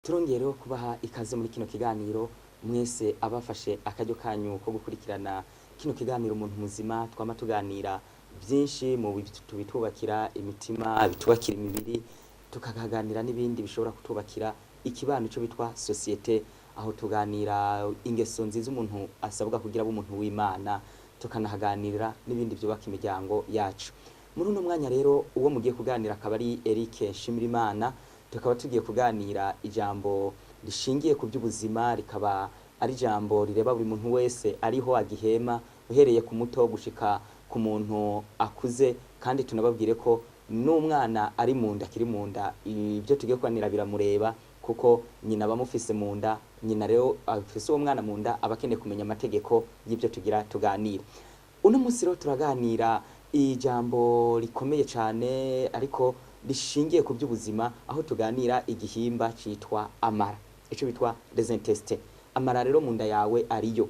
Turongera kubaha ikaze muri kino kiganiro mwese abafashe akaryo kanyu ko gukurikirana kino kiganiro umuntu muzima twama tuganira byinshi mu bitubakira imitima bitubakira imibiri tukaganira n'ibindi bishobora kutubakira ikibano cyo bitwa societe aho tuganira ingeso nziza umuntu asabwa kugira umuntu w'Imana tukanahaganira n'ibindi byubaka imiryango yacu. Muri uno mwanya rero uwo mugiye kuganira akaba ari Eric Nshimirimana, tukaba tugiye kuganira ijambo rishingiye ku by'ubuzima, rikaba ari ijambo rireba buri muntu wese ariho agihema uhereye ku muto gushika ku muntu akuze, kandi tunababwire ko n'umwana ari mu nda kiri mu nda ibyo tugiye kuganira biramureba kuko nyina bamufise mu nda, nyina rero afise uwo mwana mu nda abakeneye kumenya amategeko y'ibyo tugira tuganira. Uno munsi rero turaganira ijambo rikomeye cyane ariko rishingiye ku by'ubuzima, aho tuganira igihimba citwa amara, ico bitwa les intestins. Amara rero mu nda yawe ariyo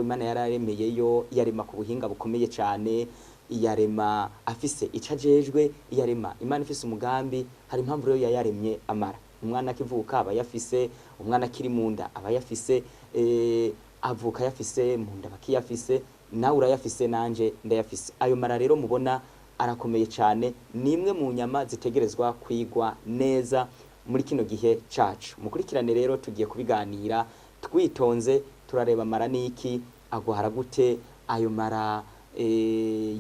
Imana yararemeyeyo, yarema ku buhinga bukomeye cyane, yarema afise icajejwe, yarema Imana ifise umugambi. Hari impamvu rero yayaremye amara. Umwana akivuka aba yafise, umwana akiri mu nda aba yafise, avuka yafise, mu nda bakiyafise, nawe urayafise, nanje ndayafise. Ayo mara rero mubona arakomeye cyane, nimwe mu nyama zitegerezwa kwigwa neza muri kino gihe cacu. Mukurikirane rero tugiye kubiganira twitonze, turareba amara niki, agwara gute, ayo mara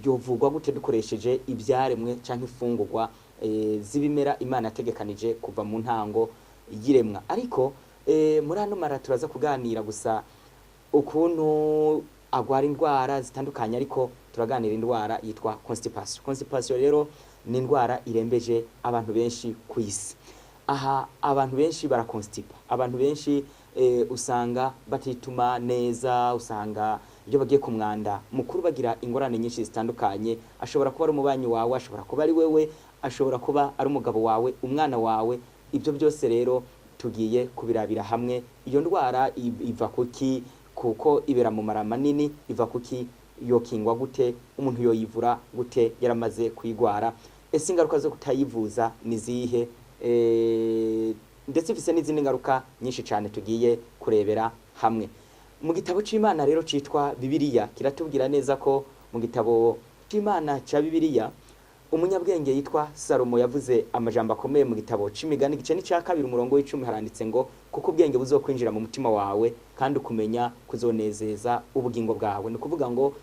yovugwa gute dukoresheje ibyaremwe canke ifungurwa zibimera Imana yategekanije kuva mu ntango yiremwa. Ariko muri ano mara turaza kuganira gusa ukuntu agwara indwara zitandukanye, ariko turaganira indwara yitwa constipation. Constipation rero ni indwara irembeje abantu benshi ku isi. Aha abantu benshi barakonstipa, abantu benshi usanga batituma neza, usanga iyo bagiye ku mwanda mukuru bagira ingorane nyinshi zitandukanye. Ashobora kuba ari umubanyi wawe, ashobora kuba ari wewe, ashobora kuba ari umugabo wawe, umwana wawe. Ibyo byose rero tugiye kubirabira hamwe. Iyo ndwara iva kuki, kuko ibera mu mara manini, iva kuki, yokingwa gute, umuntu yoyivura gute yaramaze kwigwara, ese ingaruka zo kutayivuza nizihe, ndetse ifise n'izindi ngaruka nyinshi cyane tugiye kurebera hamwe. Mu gitabo c'Imana rero citwa Bibiliya kiratubwira neza ko mu gitabo c'Imana ca Bibiliya umunyabwenge yitwa Salomo yavuze amajambo akomeye mu gitabo c'Imigani gice n'icya 2 umurongo w'10 haranditse ngo kuko ubwenge buzokwinjira mu mutima wawe kandi ukumenya kuzonezeza ubugingo bwawe. Ni kuvuga ngo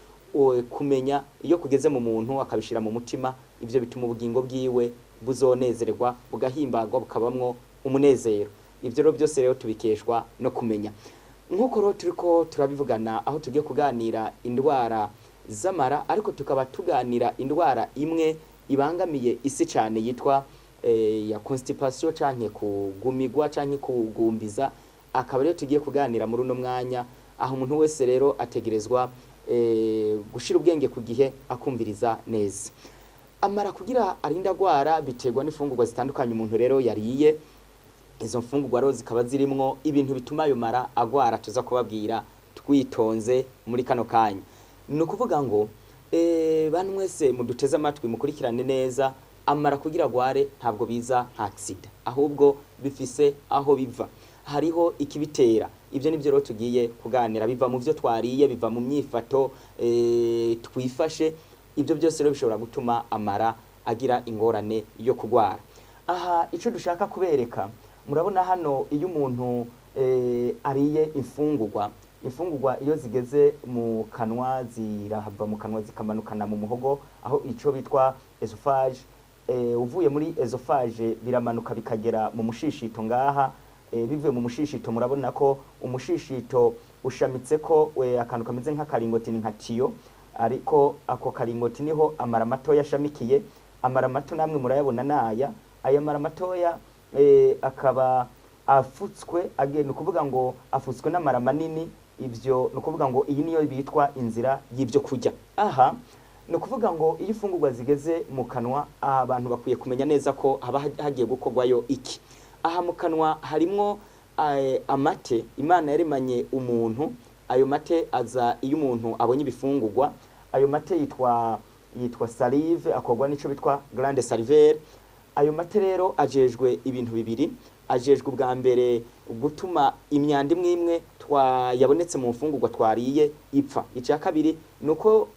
kumenya iyo kugeze mu muntu akabishira mu mutima, ivyo bituma ubugingo bwiwe buzonezerwa, bugahimbagwa, bukabamwo umunezero. Ivyo rero byose rero tubikeshwa no kumenya. Nkuko rero turiko turabivugana aho tugiye kuganira indwara z'amara, ariko tukaba tuganira indwara imwe ibangamiye isi cyane yitwa ya constipation canke kugumigwa canke kugumbiza. Akaba rero tugiye kuganira muri uno mwanya, aho umuntu wese rero ategerezwa gushira ubwenge ku gihe akumviriza neza. Amara kugira arinda gwara biterwa n'ifungurwa zitandukanye umuntu rero yariye. Izo mfungurwa rero zikaba zirimwo ibintu bituma ayo mara agwara, tuza kubabwira twitonze muri kano kanya. Ni ukuvuga ngo bantu mwese muduteze amatwi mukurikirane neza, amara kugira gware ntabwo biza nka accident, ahubwo bifise aho biva, hariho ikibitera. Ibyo nibyo rero tugiye kuganira, biva mu byo twariye, biva mu myifato twifashe. Ibyo byose rero bishobora gutuma amara agira ingorane yo kugwara. Aha ico dushaka kubereka, murabona hano iyo umuntu ariye imfungurwa iyo zigeze mu kanwa zirahava mu kanwa zikamanukana mu muhogo, aho ico bitwa esophage. Uvuye muri esophage biramanuka bikagera mu mushishito ngaha. Bivuye mu mushishito murabona ko umushishito ushamitse ko akantu kameze nk'akaringoti nka tiyo, ariko ako karingoti niho amara mato yashamikiye. Amara mato namwe murayabona naya, aya mara matoya akaba afutswe agenda, ukuvuga ngo afutswe n'amara manini. Ivyo nukuvuga ngo iyi niyo bitwa inzira y'ibyo kurya. Aha nukuvuga ngo iyo ifungurwa zigeze mu kanwa, abantu bakwiye kumenya neza ko haba hagiye gukorwayo iki. Aha mu kanwa harimwo amate Imana yaremanye umuntu. Ayo mate aza iyo umuntu abonye ibifungurwa. Ayo mate yitwa yitwa salive, akorwa n'ico bitwa glande salivaire. Ayo mate rero ajejwe ibintu bibiri. Ajejwe ubwa mbere gutuma imyanda imwe yabonetse mu mfungurwa twariye ipfa. Icya kabiri nuko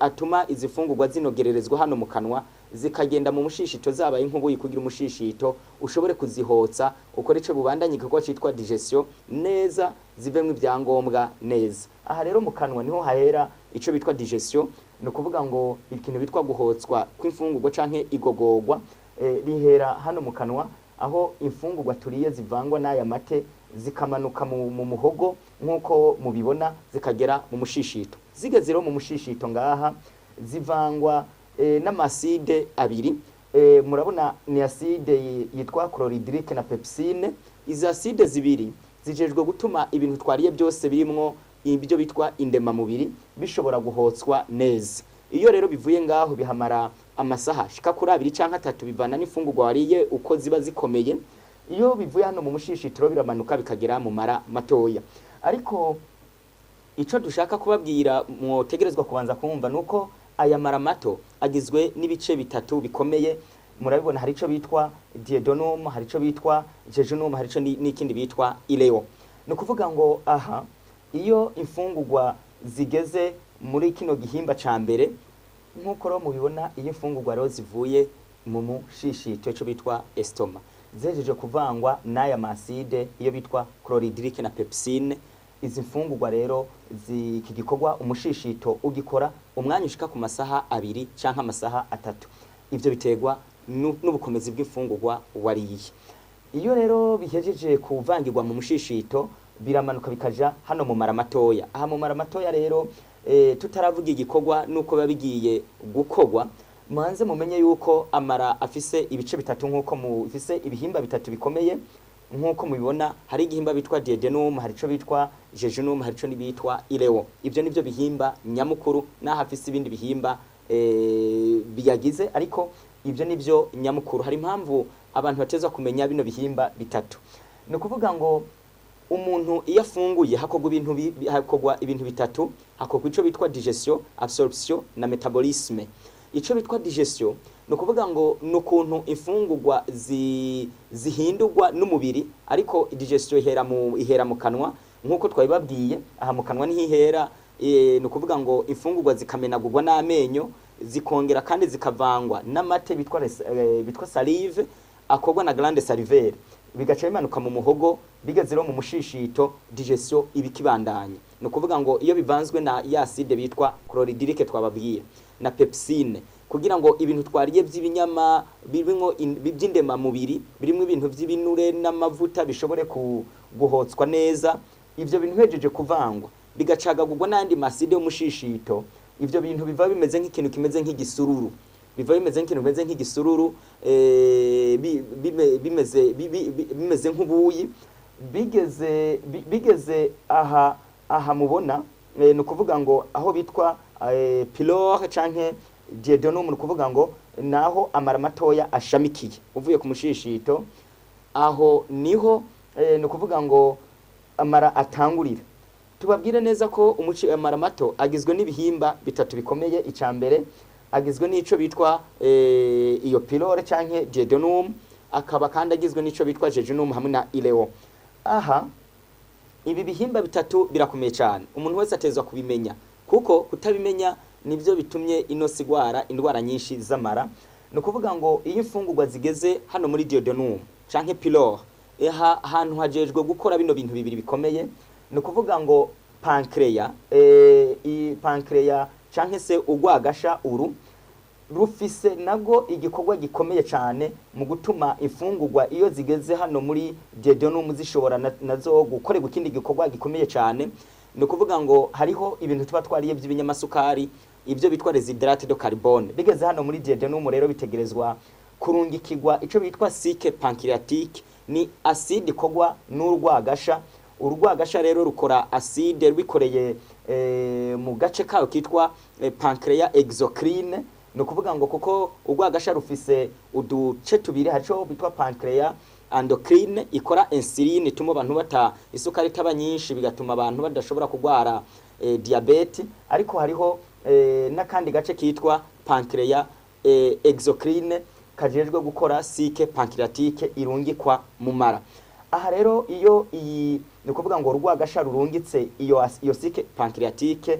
atuma izi fungurwa zinogererezwa hano mu kanwa zikagenda mu mushishito, zabaye nk'ubuyi kugira umushishito ushobore kuzihotsa ukora ico bubandanye igikorwa citwa digestion neza, zivemwe ibyangombwa neza. Aha rero mu kanwa niho hahera ico bitwa digestion, no kuvuga ngo ikintu bitwa guhotswa kw'imfungurwa canke igogorwa rihera hano mu kanwa, aho imfungurwa turiye zivangwa n'aya mate zikamanuka mu muhogo nk'uko mubibona, zikagera mu mushishito. Zigeze rero mu mushishito ngaha zivangwa n'amaside abiri. Murabona ni acide yitwa chlorhydrique na pepsine. Izi acide zibiri zijejwe gutuma ibintu twariye byose birimwo ibyo bitwa indema mubiri bishobora guhotswa neza. Iyo rero bivuye ngaho bihamara amasaha shika kuri 2 canke 3 bivana n'imfungurwa wariye uko ziba zikomeye. Iyo bivuye hano mu mushishitiro biramanuka bikagera mu mara matoya. Ariko ico dushaka kubabwira mwotegerezwa kubanza kumva nuko aya mara mato agizwe n'ibice bitatu bikomeye. Murabibona hari ico bitwa duodenum, hari ico bitwa jejunum, hari ico n'ikindi bitwa ileo. No kuvuga ngo aha iyo imfungurwa zigeze muri kino gihimba ca mbere, nkuko ro mubibona iyo imfungurwa rero zivuye mu mushishito ico bitwa estoma, zejeje kuvangwa n'aya maside iyo bitwa chlorhydrique na pepsine. Izi mfungurwa rero iki gikorwa umushishito ugikora umwanya ushika ku masaha 2 canke amasaha 3. Ivyo biterwa n'ubukomezi bw'imfungurwa wariye. Iyo rero bihejeje kuvangirwa mu mushishito biramanuka bikaja hano mu mara matoya. Aha mu mara matoya rero tutaravuga igikorwa nuko babigiye gukogwa, manze mumenye yuko amara afise ibice bitatu nkuko mufise ibihimba bitatu bikomeye nkuko mubibona. Hari igihimba bitwa duodenum, hari ico bitwa jejunum, hari ico nibitwa ileo. Ivyo nivyo bihimba nyamukuru, naho afise ibindi bihimba biyagize, ariko ivyo nivyo nyamukuru. Hari impamvu abantu bateza kumenya bino bihimba bitatu. No kuvuga ngo umuntu iyo afunguye hakogwa ibintu bitatu. Hakogwa ico bitwa digestion, absorption na metabolisme. Ico bitwa digestion no kuvuga ngo nukuntu imfungurwa zihindurwa n'umubiri, ariko digestion ihera mu kanwa nkuko twabibabwiye. Aha mu kanwa niho ihera, no kuvuga ngo imfungurwa zikamenagurwa n'amenyo, zikongera kandi zikavangwa n'amate bitwa salive akorwa na glande salivaire, bigaca bimanuka mu muhogo, bigeze rero mu mushishito, digestion ibikibandanye. No kuvuga ngo iyo bivanzwe na ya acide bitwa chlorhydrique twababwiye na pepsine, kugira ngo ibintu twariye by'ibinyama birimo by'indema mubiri, birimo ibintu by'ibinure n'amavuta bishobore guhotswa neza. Ivyo bintu hejeje kuvangwa bigacagagurwa n'andi maside yo mushishito. Ivyo bintu biva bimeze nk'ikintu kimeze nk'igisururu, bimeze nk'ubuyi. Bigeze aha mubona, no kuvuga ngo aho bitwa pylore canke duodenum, no kuvuga ngo naho amara matoya ashamikiye uvuye ku mushishito. Aho niho no kuvuga ngo amara atangurira. Tubabwire neza ko amara mato agizwe n'ibihimba bitatu bikomeye. Icambere agizwe n'ico bitwa iyo pylore canke duodenum, akaba kandi agizwe n'ico bitwa jejunum hamwe na ileo. Aha ibi bihimba bitatu birakomeye cyane, umuntu wese atezwa kubimenya, kuko kutabimenya nivyo bitumye ino sigwara indwara nyinshi z'amara. No kuvuga ngo iyo imfungurwa zigeze hano muri duodenum canke pylore, ahantu hajejwe gukora bino bintu bibiri bikomeye. No kuvuga ngo pancreas, pancreas canke se urwagasha uru rufise nago igikorwa gikomeye cyane mu gutuma imfungurwa iyo zigeze hano muri duodenum zishobora nazo gukorera ikindi gikorwa gikomeye cyane. No kuvuga ngo hariho ibintu tuba twariye by'ibinyamasukari, ibyo bitwa reshydrate de carbone. Bigeze hano muri duodenum rero bitegerezwa kurungikirwa ico bitwa cycle pancréatique, ni acide ikogwa n'urwagasha. Urwagasha rero rukora acide rwikoreye mu gace kayo kitwa pancreas exocrine. No kuvuga ngo kuko urwagasha rufise uduce tubiri, haco bitwa pancreas endocrine ikora insuline ituma abantu bata isukari itaba nyinshi, bigatuma abantu badashobora kugwara diabete. Ariko hariho n'akandi gace kitwa pancreas exocrine kajejwe gukora cycle pancreatique irungikwa mu mara. Aha rero iyo iyi ni kuvuga ngo rwagasha rurungitse iyo cycle pancreatique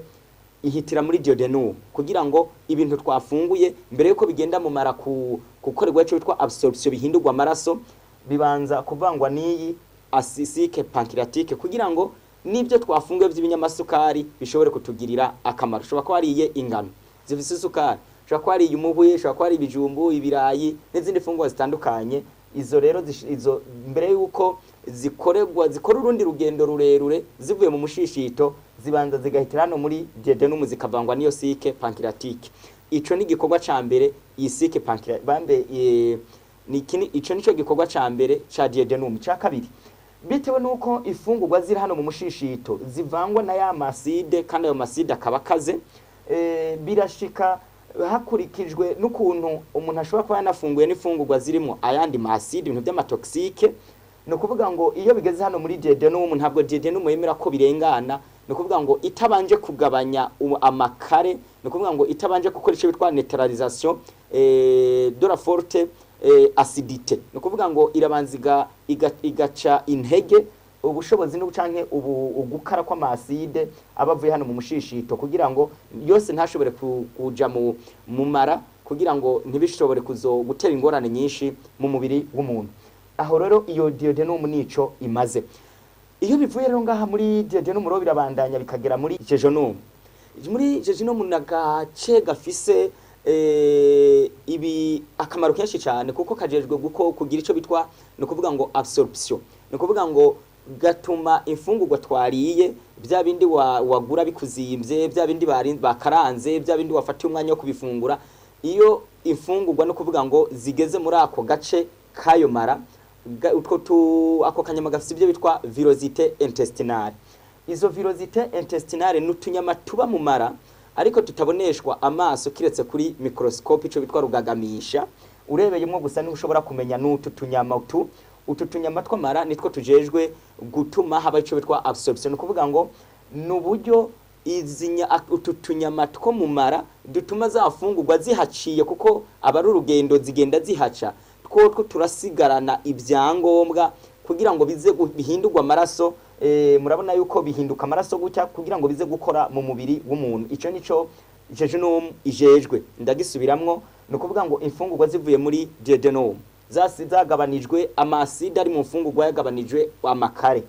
ihitira muri duodenum kugira ngo ibintu twafunguye mbere yuko bigenda mu mara gukorerwa cyo bitwa absorption bihindurwa amaraso bibanza kuvangwa n'iyi cycle pancreatique kugira ngo nibyo twafunguye by'ibinyamasukari bishobore kutugirira akamaro. Ushobora ko hariye ingano zifise isukari, ushobora ko hariye umubuye, ushobora ko hari ibijumbu, ibirayi n'izindi funguro zitandukanye. Izo rero izo mbere yuko zikora urundi rugendo rurerure zivuye mu mushishito zibanza zigahitira hano muri duodenum zikavangwa n'iyo cycle pancreatique. Ico ni gikorwa ca mbere iyi cycle pancreatique bambe ico nico gikorwa ca mbere ca duodenum. Ca kabiri bitewe nuko ifungurwa ziri hano mu mushishito zivangwa na ya maside kandi ayo maside akabakaze birashika hakurikijwe n'ukuntu umuntu ashobora kuba yanafunguye n'ifungurwa zirimo ayandi maside ibintu by'amatoxique. No kuvuga ngo iyo bigeze hano muri duodenum ntabwo duodenum yemera ko birengana. No kuvuga ngo itabanje kugabanya amakare, no kuvuga ngo itabanje gukora ico bitwa neutralisation de la forte acidité. No kuvuga ngo irabanziga igaca intege ubushobozi n'ubucanke ugukara kwa maside abavuye hano mu mushishito kugira ngo yose ntashobore kuja mu mara kugira ngo ntibishobore gutera ingorane nyinshi mu mubiri w'umuntu. Aho rero iyo duodenum nico imaze. Iyo bivuye rero ngaha muri duodenum ro birabandanya bikagera muri jejunum. Muri jejunum nagace gafise ibi akamaro kenshi cyane kuko kajejwe kugira ico bitwa no kuvuga ngo absorption. No kuvuga ngo gatuma imfungurwa twariye bya bindi wagura bikuzimbye, bya bindi bakaranze, bya bindi wafatiye umwanya wo kubifungura, iyo imfungurwa no kuvuga ngo zigeze muri ako gace kayo mara ako kanyama gafite ibyo bitwa virosité intestinale. Izo virosité intestinale n'utunyama tuba mu mara ariko tutaboneshwa amaso kiretse kuri microscope ico bitwa rugagamisha. Urebeyemo gusa ni ushobora kumenya n'utu tunyama utu tunyama tw'amara nitwo tujejwe gutuma haba ico bitwa absorption. Kuvuga ngo n'uburyo utu tunyama two mu mara dutuma zafungurwa zihaciye kuko aba urugendo zigenda zihaca two turasigarana ibyangombwa kugira ngo bize bihindurwa amaraso. Murabona yuko bihinduka amaraso gutya kugira ngo bize gukora mu mubiri w'umuntu. Ico nico jejunum ijejwe. Ndagisubiramwo no kuvuga ngo imfungurwa zivuye muri duodenum zagabanijwe amaside ari mu mfungurwa yagabanijwe amakare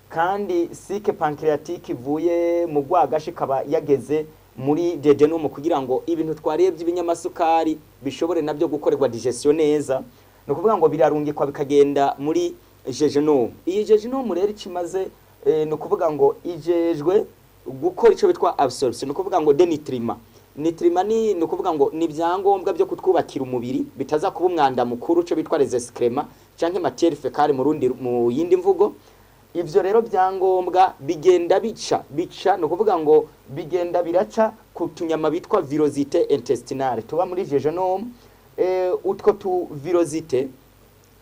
kandi cycle pancreatique ivuye mu rwagashi kaba yageze muri duodenum kugira ngo ibintu twariye by'ibinyamasukari bishobore nabyo gukorerwa digestion neza. No kuvuga ngo birarungikwa bikagenda muri jejunum. Iyi jejunum rero ikimaze no kuvuga ngo ijejwe gukora ico bitwa absorption. No kuvuga ngo denitrima ni no kuvuga ngo ni byangombwa byo kutwubakira umubiri bitaza kuba umwanda mukuru cyo bitwa les excréments canke matière fécale mu yindi mvugo. Ivyo rero byangombwa bigenda bica no kuvuga ngo bigenda biraca kutunyama bitwa virosité intestinale tuba muri jejunum. Utwo tu virosité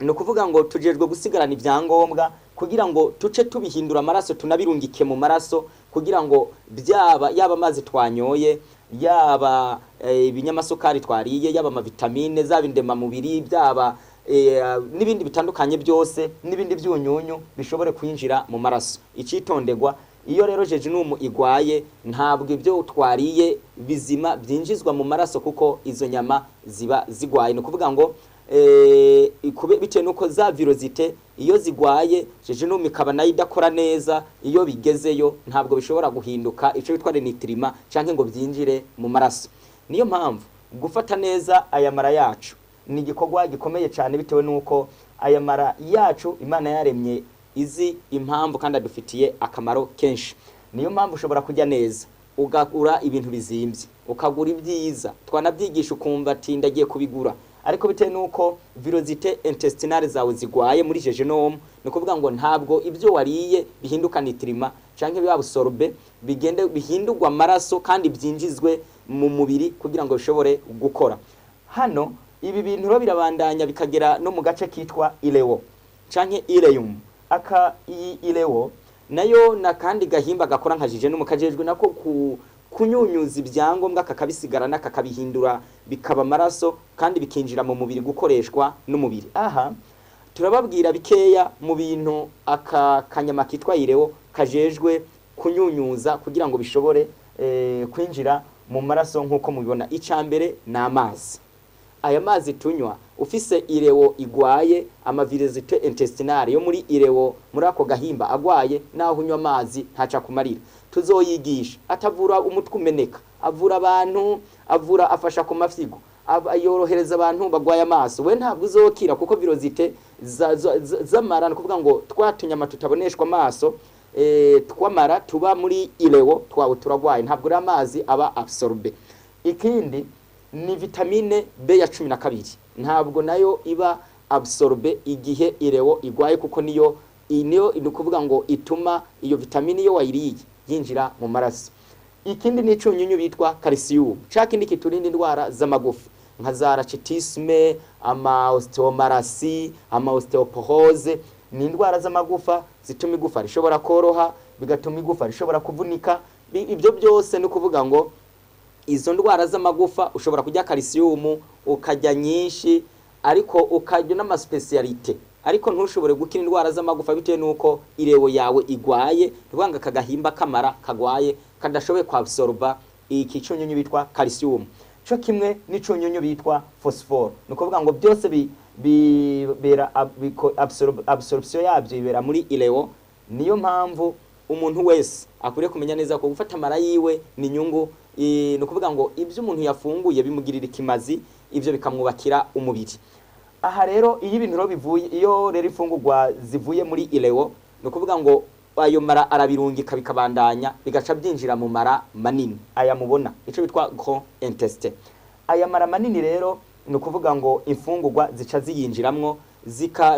no kuvuga ngo tujejwe gusigarana ibyangombwa kugira ngo tuce tubihindura amaraso tunabirungike mu maraso kugira ngo yaba amazi twanyoye, yaba ibinyamasukari twariye, yaba amavitamine, zaba indema mubiri, byaba n'ibindi bitandukanye byose n'ibindi byunyunyu bishobore kwinjira mu maraso. Icitondegwa iyo rero jejunum igwaye ntabwo ibyo twariye bizima byinjizwa mu maraso kuko izo nyama ziba zigwaye. No kuvuga ngo bitewe nuko za virosité iyo zigwaye jejunum ikaba nayo idakora neza, iyo bigezeyo ntabwo bishobora guhinduka ico bitwa nitrima canke ngo byinjire mu maraso. Niyo mpamvu gufata neza aya mara yacu ni igikorwa gikomeye cyane bitewe nuko aya mara yacu Imana yaremye izi impamvu kandi adufitiye akamaro kenshi. Niyo mpamvu ushobora kujya neza ugakura ibintu bizimbye ukagura ibyiza twanabyigisha ukumva ati ndagiye kubigura, ariko bitewe nuko virosité intestinale zawe zigwaye muri jejunum no kuvuga ngo ntabwo ibyo wariye bihinduka nitrima canke biabsorbe bigende bihindurwa amaraso kandi byinjizwe mu mubiri kugira ngo bishobore gukora. Hano ibi bintu ro birabandanya bikagera no mu gace kitwa ilewo canke ileum. Aka ilewo nayo nakandi gahimba gakora nka jejunum kajejwe nako kunyunyuza ibyangombwa kakabisigarana kakabihindura bikaba amaraso kandi bikinjira mu mubiri gukoreshwa n'umubiri. Aha turababwira bikeya mu bintu aka kanyama kitwa ireo kajejwe kunyunyuza kugira ngo bishobore kwinjira mu maraso nk'uko mubibona. Icambere na amazi. Aya mazi tunywa ufise ireo igwaye, amavirezite intestinale yo muri ireo muri ako gahimba agwaye, naho unywa amazi ntaca kumarira. Tuzoyigisha atavura umutwe umeneka, avura abantu, avura afasha ku mafyigo, yorohereza abantu bagwaye amaso. We ntabwo uzokira kuko virozite zamara no kuvuga ngo twatunyama tutaboneshwa amaso twamara tuba muri ireo twawe turagwaye, ntabwo ari amazi aba absorbe. Ikindi ni vitamine B ya 12, ntabwo nayo iba absorbe igihe ireo igwaye, kuko niyo ni kuvuga ngo ituma iyo vitamine iyo wayiriye yinjira mu maraso. Ikindi ni icunyunyu bitwa calcium, cakindi kiturinda indwara z'amagufa nka za rachitisme, ama osteomarasi, ama osteoporose. Ni indwara z'amagufa zituma igufa rishobora koroha, bigatuma igufa rishobora kuvunika. Ibyo byose ni kuvuga ngo izo ndwara z'amagufa ushobora kujya calcium ukajya nyinshi, ariko ukajya n'ama specialite, ariko ntushobore gukira indwara z'amagufa bitewe nuko ireo yawe igwaye, rwanga kagahimba kamara kagwaye kadashoboye kwabsorba iki cyunyunyu bitwa calcium. Cyo kimwe n'icunyunyu bitwa phosphore, nuko vuga ngo byose bibera absorption yabyo ibera muri ireo. Niyo mpamvu umuntu wese akuriye kumenya neza ko gufata amara yiwe ni nyungu. No kuvuga ngo ibyo umuntu yafunguye bimugirira ikimazi, ibyo bikamwubakira umubiri. Aha rero iyo ibintu ro bivuye, iyo rero ifungurwa zivuye muri ireo, no kuvuga ngo ayo mara arabirungika bikabandanya bigaca byinjira mu mara manini aya mubona, ico bitwa grand intestin. Aya mara manini rero no kuvuga ngo imfungurwa zica ziyinjiramwo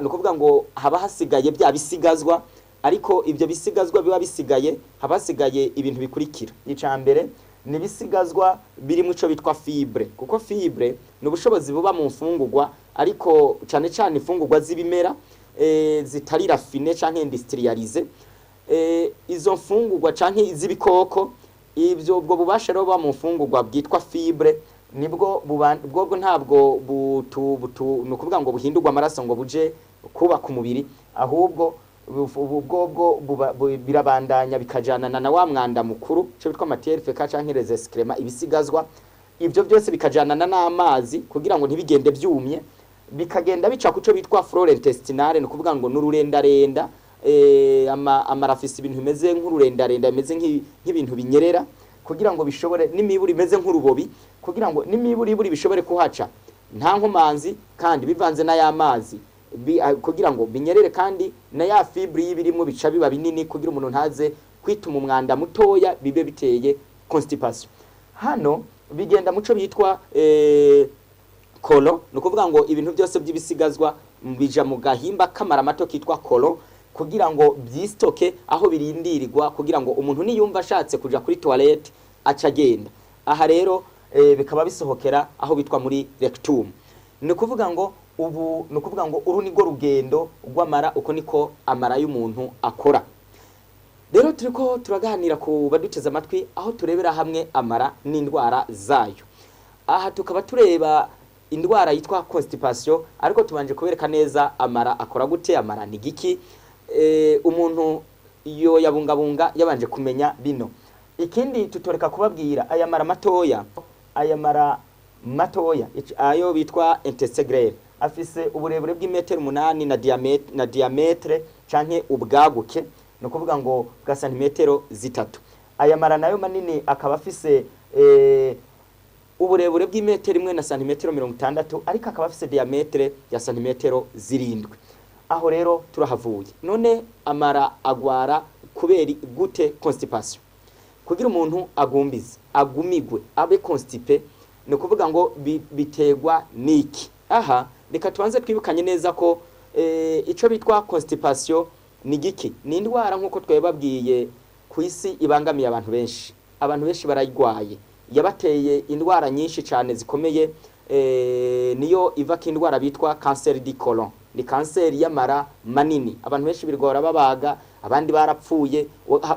no kuvuga ngo haba hasigaye bya bisigazwa, ariko ibyo bisigazwa biba bisigaye haba hasigaye ibintu bikurikira. Icambere ni bisigazwa biri mu ico bitwa fibre, kuko fibre no bushobozi buba mu mfungurwa, ariko cyane cyane imfungurwa z'ibimera zitari rafine canke industrialize. Izo mfungurwa canke iz'ibikoko, ibyo ubwo bubasha rero ba mu mfungurwa bwitwa fibre, nibwo bwo ntabwo no kuvuga ngo buhindurwa amaraso ngo buje kuba ku mubiri, ahubwo ubwo birabandanya bikajana na wa mwanda mukuru cyo bitwa matière fécale canke les excréments, ibisigazwa ibyo byose bikajana n'amazi kugira ngo ntibigende byumye, bikagenda bica kuco bitwa flore intestinale, no kuvuga ngo n'ururendarenda amarafisi ibintu bimeze nk'ururendarenda, bimeze nk'ibintu binyerera, kugira ngo bishobore n'imiburi imeze nk'urubobi, kugira ngo n'imiburi bishobore kuhaca nta nkomanzi kandi bivanze na ya mazi, kugira ngo binyerere kandi na ya fibre y'ibirimo bica biba binini, kugira umuntu ntaze kwituma umwanda mutoya bibe biteye constipation. Hano bigenda muco bitwa colon, no kuvuga ngo ibintu byose by'ibisigazwa bija mu gahimba kamara mato kitwa colon, kugira ngo byistoke aho birindirirwa, kugira ngo umuntu niyumva ashatse kuja kuri toilette aca agenda. Aha rero bikaba bisohokera aho bitwa muri rectum. No kuvuga ngo ubu no kuvuga ngo uru nigo rugendo rw'amara, uko niko amara y'umuntu akora. Rero turiko turaganira ku baduteza amatwi aho turebera hamwe amara n'indwara zayo. Aha tukaba tureba indwara yitwa constipation, ariko tubanje kubereka neza amara akora gute, amara ni giki. Umuntu iyo yabungabunga yabanje kumenya bino. Ikindi tutoreka kubabwira aya mara matoya ayo bitwa intestin afise uburebure bw'imetero 8 na diametre canke ubwaguke, no kuvuga ngo bwa santimetero 3. Aya mara nayo manini akaba afise uburebure bw'imetero 1 na santimetero 60, ariko akaba afise diametre ya santimetero 7. Aho rero turahavuye. None amara agwara kubera gute constipation? Kugira umuntu agumigwe abe constipé, no kuvuga ngo bitegwa niki. Aha reka tubanze twibukanye neza ko ico bitwa constipation ni giki. Ni indwara nkuko twebabwiye ku isi ibangamiye abantu benshi. Abantu benshi barayigwaye, yabateye indwara nyinshi cyane zikomeye. Niyo iva ki indwara bitwa cancer du colon, ni cancer y'amara manini. Abantu benshi birgora babaga, abandi barapfuye,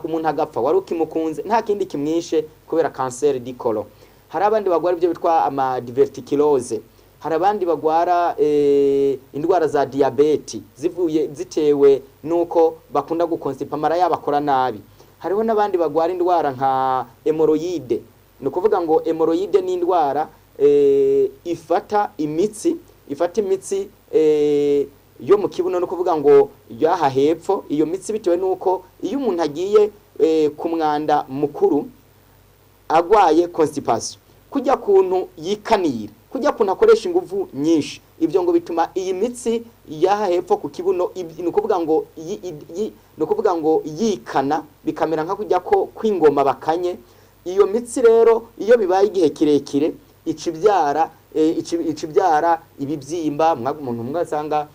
umuntu agapfa wari ukimukunze nta kindi kimwishe kubera cancer du colon. Hari abandi bagwara ibyo bitwa ama diverticulose, hari abandi bagwara indwara za diabete zitewe nuko bakunda gukonstipa amara yabo akora nabi. Hariho n'abandi bagwara indwara nka hemorrhoide, no kuvuga ngo hemorrhoide ni indwara ifata imitsi yo mu kibuno, no kuvuga ngo yaha hepfo iyo mitsi, bitewe nuko iyo umuntu agiye ku mwanda mukuru agwaye constipation, kujya kuntu yikanira, kujya kuntu akoresha inguvu nyinshi, ibyo ngo bituma iyi mitsi yaha hepfo ku kibuno no kuvuga ngo yikana, bikamera nka kujya ko kwingoma bakanye. Iyo mitsi rero iyo bibaye igihe kirekire icibyara ibibyimba, umuntu mwagasanga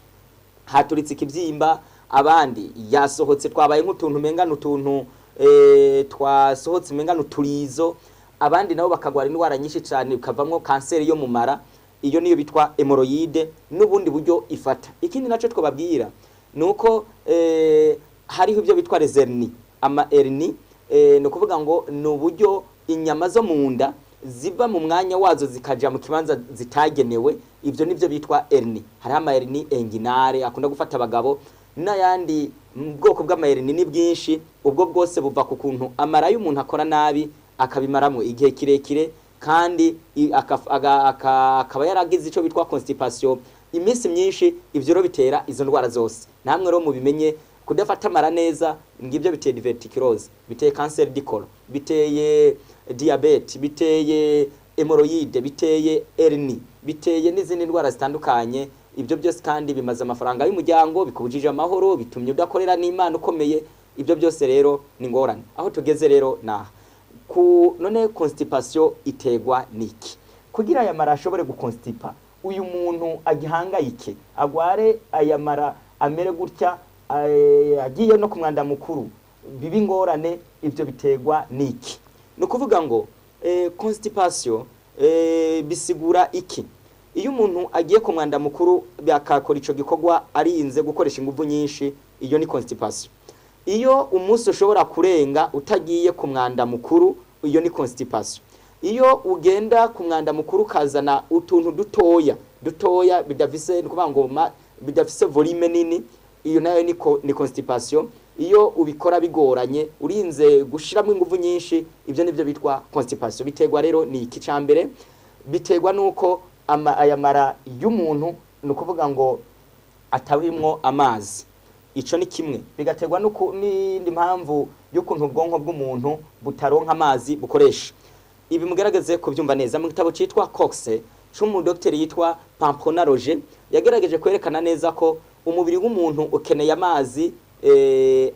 haturitse ikibyimba, abandi yasohotse twabaye nk'utuntu mengana utuntu twasohotse mengana uturizo, abandi nabo bakagwara indwara nyinshi cyane bikavamwo kanseri yo mu mara. Iyo niyo bitwa hemorrhoide, n'ubundi buryo ifata. Ikindi naco twababwira nuko hariho ibyo bitwa les hernies, ama hernies no kuvuga ngo n'uburyo inyama zo mu nda ziva mu mwanya wazo zikaja mu kibanza zitagenewe, ivyo nivyo bitwa hernie. Hari ama hernie inguinale akunda gufata abagabo, n'ayandi bwoko bw'ama hernie ni bwinshi. Ubwo bwose buva ku kuntu amara y'umuntu akora nabi akabimaramo igihe kirekire, kandi akaba yaragize ico bitwa constipation iminsi myinshi. Ivyo rero bitera izo ndwara zose. Namwe rero mubimenye, kudafata amara neza ngibyo biteye diverticulose, biteye cancer du colon, biteye diabete, biteye hemorrhoide, biteye hernie, biteye n'izindi ndwara zitandukanye. Ibyo byose kandi bimaze amafaranga y'umuryango, bikubujije amahoro, bitumye udakorera n'Imana ukomeye. Ibyo byose rero ni ngorane. Aho tugeze rero none constipation itegwa niki? Kugira aya mara ashobore gukonstipa, uyu muntu agihangayike, agware aya mara amere gutya, agiye no ku mwanda mukuru, bibi ngorane, ibyo bitegwa niki? No kuvuga ngo constipation bisigura iki? Iyo umuntu agiye ku mwanda mukuru bakakora ico gikorwa arinze gukoresha inguvu nyinshi, iyo ni constipation. Iyo umunsi ushobora kurenga utagiye ku mwanda mukuru, iyo ni constipation. Iyo ugenda ku mwanda mukuru kazana utuntu dutoya bidafise nukuvuga ngo bidafise volume nini, iyo nayo ni constipation. Iyo ubikora bigoranye urinze gushiramo inguvu nyinshi, ibyo nivyo bitwa constipation. Bitegwa rero ni iki? Cambere bitegwa nuko aya mara y'umuntu nukuvuga ngo atarimwo amazi. Ico ni kimwe. Bigategwa n'indi mpamvu y'ukuntu ubwonko bw'umuntu butaronka amazi bukoresha. Ibi mugerageze kubyumva neza. Mu gitabo citwa Coxe c'umudokiteri yitwa Pampona Roger yagerageje kwerekana neza ko umubiri w'umuntu ukeneye amazi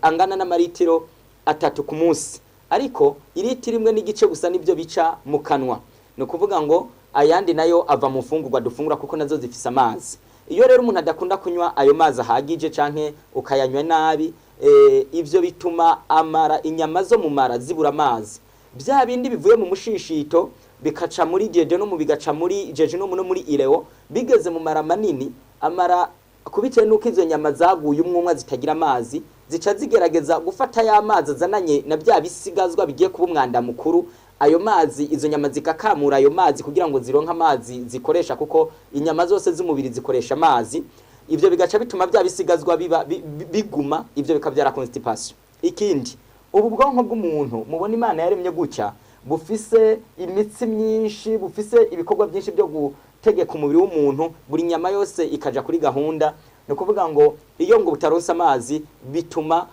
angana n'amaritiro 3 ku munsi, ariko iritiro imwe n'igice gusa nibyo bica mu kanwa. No kuvuga ngo ayandi nayo ava mu fungurwa dufungura kuko nazo zifise amazi. Iyo rero umuntu adakunda kunywa ayo mazi ahagije canke ukayanywa nabi, ivyo bituma amara, inyama zo mu mara zibura amazi. Bya bindi bivuye mu mushishito bikaca muri jejeno, bigaca muri jejeno no muri ireo, bigeze mu mara manini, amara kubitewe nuko izo nyama zaguye umwumwa zitagira amazi, zica zigerageza gufata ya mazi azananye na bya bisigazwa bigiye kuba umwanda mukuru. Ayo mazi, izo nyama zikakamura ayo mazi kugira ngo zironka amazi zikoresha, kuko inyama zose z'umubiri zikoresha amazi. Ivyo bigaca bituma bya bisigazwa biguma, ivyo bikabyara constipation. Ikindi, ubu bwonko bw'umuntu mubona Imana yaremye gutya, bufise imitsi myinshi, bufise ibikorwa byinshi byo gutegeka umubiri w'umuntu, buri nyama yose ikaja kuri gahunda. No kuvuga ngo iyo ngo butaronsa amazi bituma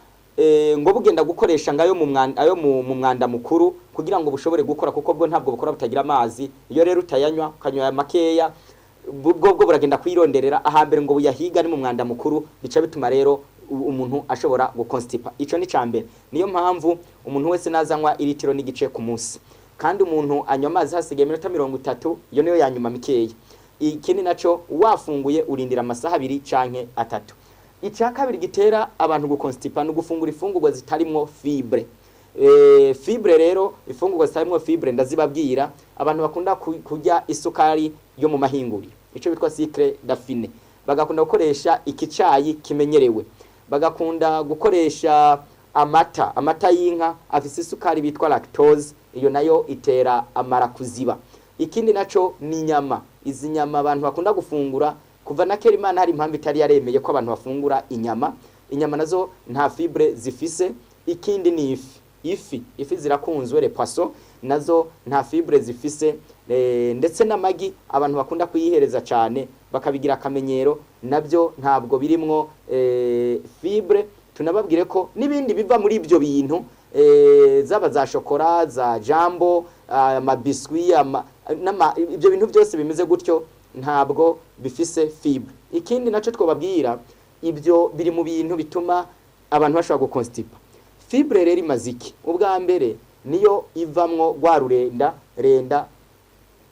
ngo bugenda gukoresha ngayo mu mwanda mukuru kugira ngo bushobore gukora, kuko bwo ntabwo bukora butagira amazi. Iyo rero utayanywa, kanywa makeya, bwo buragenda kwironderera ahambere ngo buyahiga ari mu mwanda mukuru, bica bituma rero umuntu ashobora gukonstipa. Ico ni cambere. Niyo mpamvu umuntu wese nazanywa iritiro n'igice ku munsi, kandi umuntu anywa amazi hasigaye minota 30, iyo niyo yanyuma mikeya. Ikindi naco, wafunguye urindira amasaha 2 canke 3. Icya kabiri gitera abantu gukonstipa no gufungura ifungurwa zitarimwo fibre. Fibre rero, ifungurwa zitarimwo fibre ndazibabwira, abantu bakunda kurya isukari yo mu mahinguri, ico bitwa sucre raffiné, bagakunda gukoresha ikicayi kimenyerewe, bagakunda gukoresha amata y'inka afise isukari bitwa lactose, iyo nayo itera amara kuziba. Ikindi naco ni inyama. Izi nyama abantu bakunda gufungura kuva na kera Imana hari impamvu itari yaremeye ko abantu bafungura inyama nazo nta fibre zifise. Ikindi ni ifi zirakunzwe, le poisson nazo nta fibre zifise, ndetse n'amagi abantu bakunda kuyihereza cyane bakabigira akamenyero nabyo ntabwo birimwo fibre. Tunababwire ko nibindi biva muri ibyo bintu zaba za shokora, za jambo, amabiswi, ibyo bintu byose bimeze gutyo ntabwo bifise fibre. Ikindi naco twobabwira, ibyo biri mu bintu bituma abantu bashobora gukonstipa. Fibre rero imaziki ubwa mbere niyo ivamwo rwa renda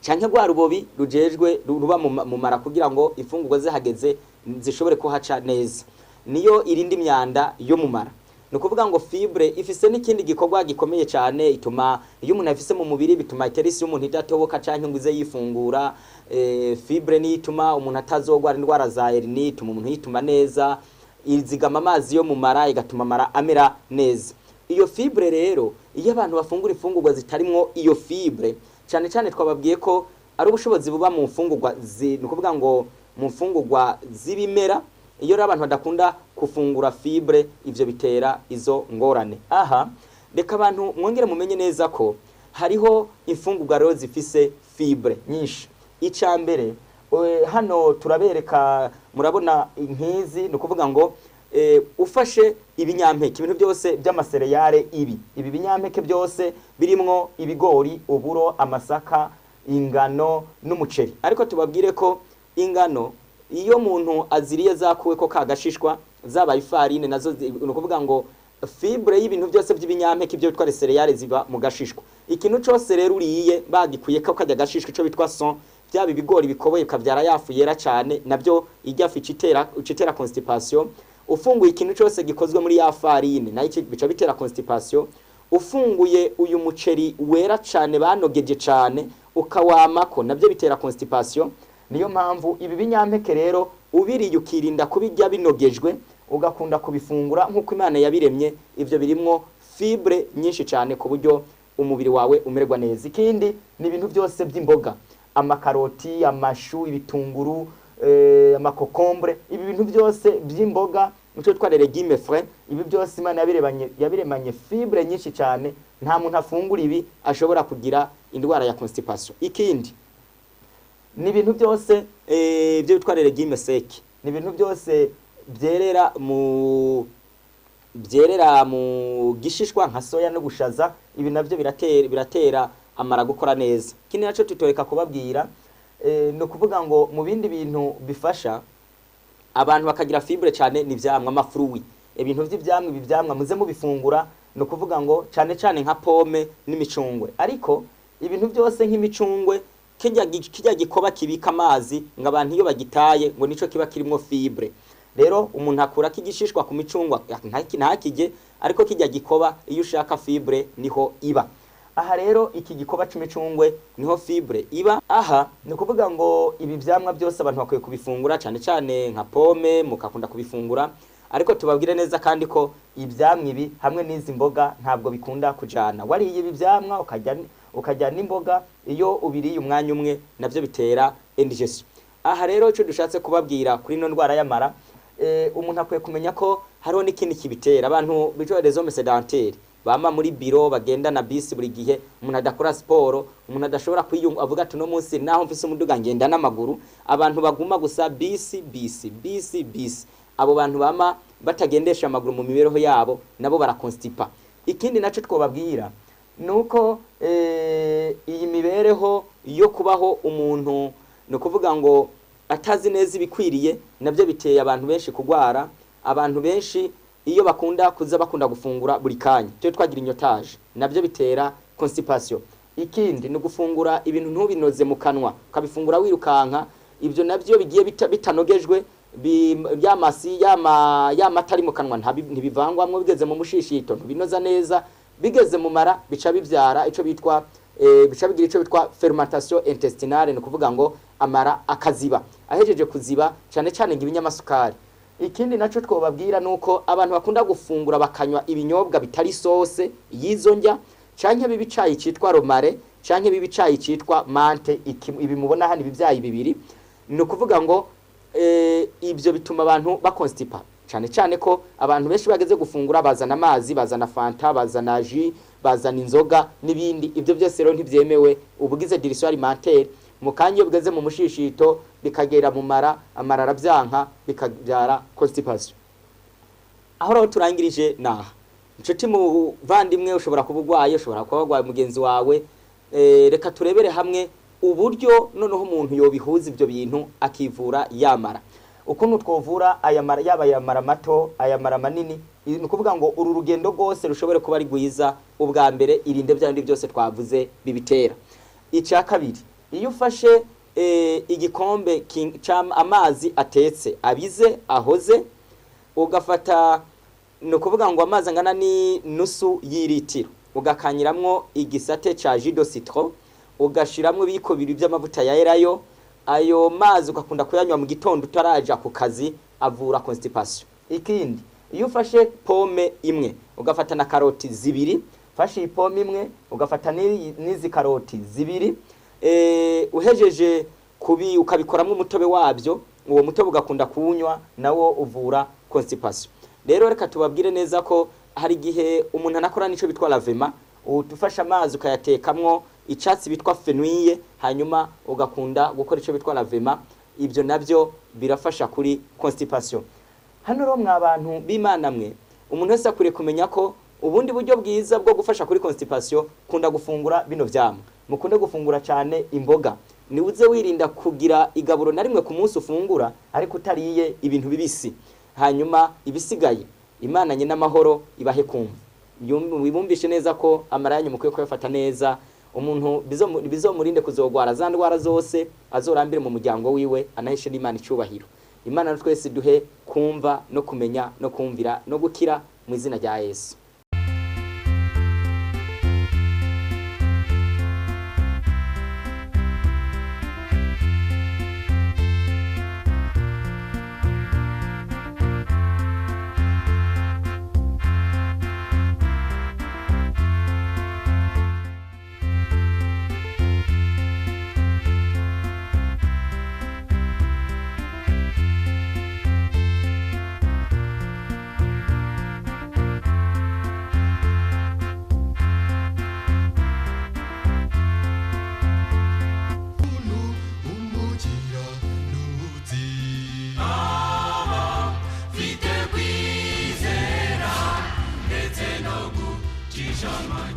canke rwa rubobi rujejwe ruba mu mara kugira ngo ifungurwa zihageze zishobore kuhaca neza, niyo irindi myanda yo mu mara. No kuvuga ngo fibre ifise n'ikindi gikorwa gikomeye cyane, ituma iyo umuntu afise mu mubiri bituma iterisi y'umuntu idatoboka canke ngo ize yifungura. Fibre ni ituma umuntu atazogwara indwara za hernie, ituma umuntu yituma neza, izigama amazi yo mu mara igatuma amara amera neza. Iyo fibre rero iyo abantu bafungura ifungurwa zitarimwo iyo fibre, cyane cyane twababwiye ko ari ubushobozi buba mu mfungurwa no kuvuga ngo mu mfungurwa z'ibimera, iyo abantu badakunda kufungura fibre ivyo bitera izo ngorane. Aha reka abantu mwongere mumenye neza ko hariho imfungurwa rero zifise fibre nyinshi. Icambere hano turabereka, murabona inkizi, no kuvuga ngo ufashe ibinyampeke, ibintu byose by'amasereyale, ibi binyampeke byose birimwo ibigori, uburo, amasaka, ingano n'umuceri. Ariko tubabwire ko ingano iyo muntu aziriye zakuwe ko kagashishwa zaba ifarine nazo, no kuvuga ngo fibre y'ibintu byose by'ibinyampeke ibyo bitwa sereyale ziba mu gashishwa. Ikintu cyose rero uriye bagikuye ko kajya gashishwa ico bitwa son, byaba ibigori bikoboye kavyara yafu yera cyane, nabyo ijya icitera constipation. Ufunguye ikintu cyose gikozwe muri ya farine nayo bica bitera constipation. Ufunguye uyu muceri wera cyane banogeje cyane ukawamako, nabyo bitera constipation. Niyo mpamvu ibi binyampeke rero ubiriye ukirinda kubijya binogejwe, ugakunda kubifungura nk'uko Imana yabiremye, ivyo birimwo fibre nyinshi cyane ku buryo umubiri wawe umererwa neza. Ikindi ni ibintu byose by'imboga, amakaroti, amashu, ibitunguru, amakokombre, ibi bintu byose by'imboga nicyo tware légumes frais. Ibi byose Imana yabiremanye fibre nyinshi cyane, nta muntu afungura ibi ashobora kugira indwara ya constipation. Ikindi ni ibintu byose byo tware légumes secs, ni ibintu byose byerera mu gishishwa nka soya no gushaza. Ibi navyo biratera amara gukora neza. Kindi naco tutoreka kubabwira no kuvuga ngo mu bindi bintu bifasha abantu bakagira fibre cyane ni vyamwa, amafruit, ibintu by'ivyamwa muze mu bifungura. No kuvuga ngo cyane nka pome n'imicungwe. Ariko ibintu byose nk'imicungwe kijya gikoba kibika amazi ngo abantu iyo bagitaye ngo nico kiba kirimo fibre. Rero umuntu akura kigishishwa ku micungwa ntakije, ariko kijya gikoba iyo ushaka fibre niho iba. Aha rero iki gikoba c'imicungwe niho fibre iba. Aha ni kuvuga ngo ibi vyamwa byose abantu bakwiye kubifungura, cyane nka pome mukakunda kubifungura. Ariko tubabwire neza kandi ko ivyamwa ibi hamwe n'izi mboga ntabwo bikunda kujana. Wariye ibi vyamwa ukajya n'imboga, iyo ubiriye umwanya umwe navyo bitera indigestion. Aha rero ico dushatse kubabwira kuri no ndwara y'amara, umuntu akwiye kumenya ko hariho n'ikindi kibitera. Abantu bijo les hommes sédentaires bama muri biro bagenda na bisi buri gihe, umuntu adakora sport, umuntu adashobora kwiyunga avuga ati no munsi naho mfise umuduga ngenda n'amaguru. Abantu baguma gusa bisi. Abo bantu bama batagendesha amaguru mu mibereho yabo nabo barakonstipa. Ikindi naco twobabwira nuko iyi mibereho yo kubaho umuntu no kuvuga ngo atazi neza ibikwiriye nabyo biteye abantu benshi kugwara. Abantu benshi iyo bakunda gufungura buri kanya cyo twagira inyotage nabyo bitera constipation. Ikindi no gufungura ibintu ntubinoze mu kanwa, ukabifungura wirukanka, ibyo nabyo bigiye bitanogejwe, byamasi yamatari mu kanwa ntibivangwamwe, bigeze mu mushishito ntibinoza neza, bigeze mu mara bica bivyara ico bitwa bica bigira ico bitwa fermentation intestinale. No kuvuga ngo amara akaziba, ahejeje kuziba cyane ngo ibinyamasukari ikindi naco twobabwira nuko abantu bakunda gufungura bakanywa ibinyobwa bitari sose yizo ndya canke bibicayi citwa romare canke bibicayi citwa mante ibi mubona hano ibivyayi bibiri no kuvuga ngo ibyo bituma abantu bakonstipa cyane cyane ko abantu benshi bageze gufungura bazana amazi bazana fanta bazana jus bazana inzoga n'ibindi ibyo byose rero ntibyemewe ubugize dilution alimentaire mu kanya bigeze mu mushishito bikagera mu amara arabyanka bikabyara constipation. Aho rero turangirije naha inshuti mu vandimwe ushobora kubugwaye ushobora kubagwaye mugenzi wawe reka turebere hamwe uburyo noneho umuntu yobihuza ibyo bintu akivura yamara ukuntu twovura ayamara yaba yamara mato ayamara manini ni kuvuga ngo uru rugendo rwose rushobore kuba ari gwiza ubwa mbere irinde byandi byose twavuze bibitera. Icya kabiri iyo ufashe igikombe amazi atetse abize ahoze ugafata no kuvuga ngo amazi angana ni nusu y'iritiro ugakanyiramwo igisate ca jus de citron ugashiramwe ibiko bibiri by'amavuta ya erayo ayo mazi ukakunda kuyanywa mu gitondo utaraja ku kazi avura constipation. Ikindi iyo ufashe pome imwe ugafata na karoti zibiri fashe ipome imwe ugafata n'izi karoti zibiri uhejeje kubi ukabikoramwe umutobe wabyo uwo mutobe ugakunda kuwunywa nawo uvura constipation. Rero reka tubabwire neza ko hari gihe umuntu anakora nico bitwa lavema utufasha amazi ukayatekamwo icyatsi bitwa fenouil hanyuma ugakunda gukora ico bitwa lavema ibyo nabyo birafasha kuri constipation. Hano rero mwabantu b'Imana mwe umuntu wese akure kumenya ko ubundi buryo bwiza bwo gufasha kuri constipation kunda gufungura bino vyamwe mukunde gufungura cyane imboga ni uze wirinda kugira igaburo na rimwe ku munsi ufungura ariko utariye ibintu bibisi hanyuma ibisigaye Imana nyina amahoro ibahe kumva wibumbishe neza ko amaranyu mukwiye kuyafata neza umuntu bizomurinde kuzogwara za ndwara zose azorambire mu muryango wiwe anahishe n'Imana icubahiro. Imana twese duhe kumva no kumenya no kumvira no gukira mu izina rya Yesu. Shama